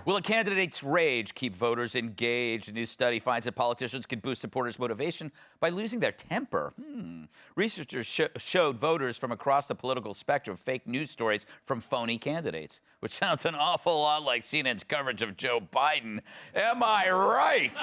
Will a candidate's rage keep voters engaged? A new study finds that politicians can boost supporters' motivation by losing their temper. Researchers showed voters from across the political spectrum fake news stories from phony candidates, which sounds an awful lot like CNN's coverage of Joe Biden. Am I right?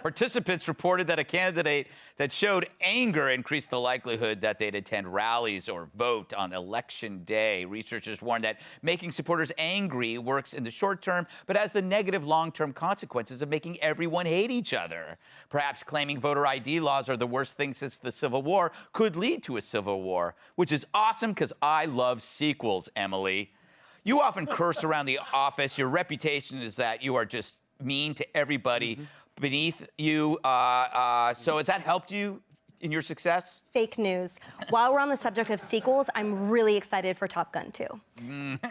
Participants reported that a candidate that showed anger increased the likelihood that they'd attend rallies or vote on election day. Researchers warned that making supporters angry works in the short term, but has the negative long-term consequences of making everyone hate each other. Perhaps claiming voter ID laws are the worst thing since the Civil War could lead to a civil war, which is awesome because I love sequels, Emily. You often curse around the office. Your reputation is that you are just mean to everybody beneath you. So has that helped you in your success? Fake news. While we're on the subject of sequels, I'm really excited for Top Gun 2.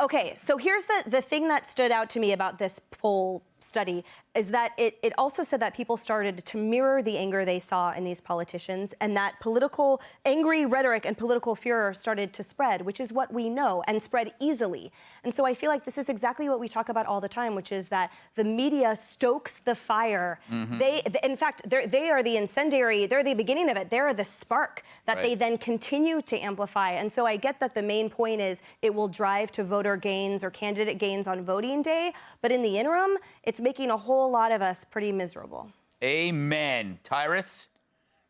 Okay, so here's the thing that stood out to me about this poll study is that it also said that people started to mirror the anger they saw in these politicians, and that political angry rhetoric and political furor started to spread, which is what we know, and spread easily. And so I feel like this is exactly what we talk about all the time, which is that the media stokes the fire. In fact, they are the incendiary, they're the beginning of it, they're the spark that they then continue to amplify. And so I get that the main point is it will drive to voter gains or candidate gains on voting day, but in the interim, it's making a whole lot of us pretty miserable. Amen. Tyrus?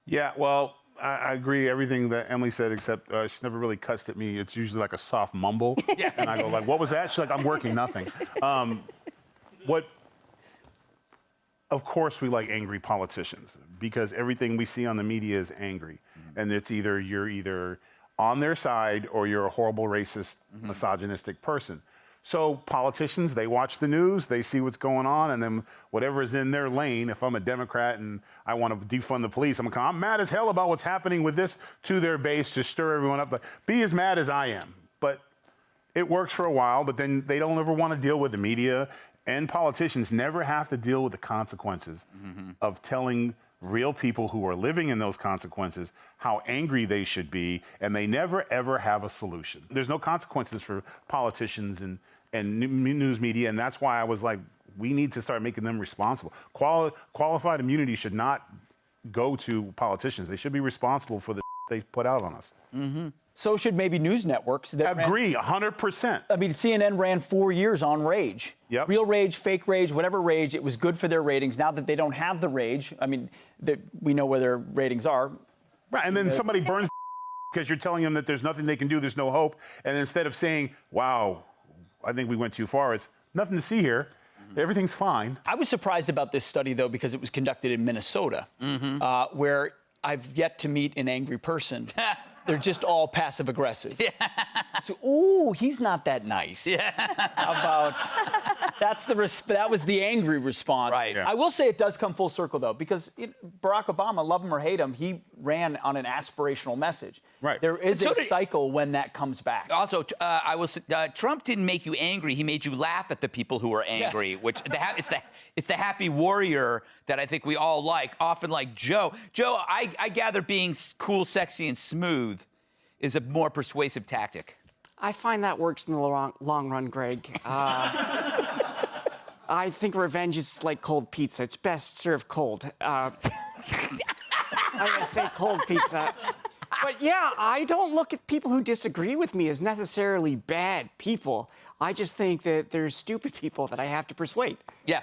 Yeah, well, I agree everything that Emily said, except she never really cussed at me. It's usually like a soft mumble. And I go like, what was that? She's like, I'm working, nothing. Of course we like angry politicians because everything we see on the media is angry. And it's you're either on their side or you're a horrible racist, misogynistic person. So politicians, they watch the news, they see what's going on, and then whatever is in their lane, if I'm a Democrat and I want to defund the police, I'm mad as hell about what's happening with this to their base to stir everyone up. Like, be as mad as I am. But it works for a while, but then they don't ever want to deal with the media, and politicians never have to deal with the consequences of telling real people who are living in those consequences how angry they should be, and they never, ever have a solution. There's no consequences for politicians and news media, and that's why I was like, we need to start making them responsible. Qualified immunity should not go to politicians. They should be responsible for the they put out on us. So should maybe news networks. Agree, 100%. I mean, CNN ran 4 years on rage. Yep. Real rage, fake rage, whatever rage. It was good for their ratings. Now that they don't have the rage, I mean, we know where their ratings are. Right, and then somebody burns because you're telling them that there's nothing they can do, there's no hope. And instead of saying, wow, I think we went too far, it's nothing to see here. Everything's fine. I was surprised about this study, though, because it was conducted in Minnesota, where I've yet to meet an angry person. They're just all passive aggressive. So, ooh, he's not that nice. How about that was the angry response. Right. I will say it does come full circle though, because Barack Obama, love him or hate him, he ran on an aspirational message. Right. There is a cycle when that comes back. Also, Trump didn't make you angry. He made you laugh at the people who are angry, which it's the happy warrior that I think we all like, often like Joe. Joe, I gather being cool, sexy, and smooth is a more persuasive tactic. I find that works in the long run, Greg. I think revenge is like cold pizza. It's best served cold. I'm gonna say cold pizza. But yeah, I don't look at people who disagree with me as necessarily bad people. I just think that they're stupid people that I have to persuade. Yeah.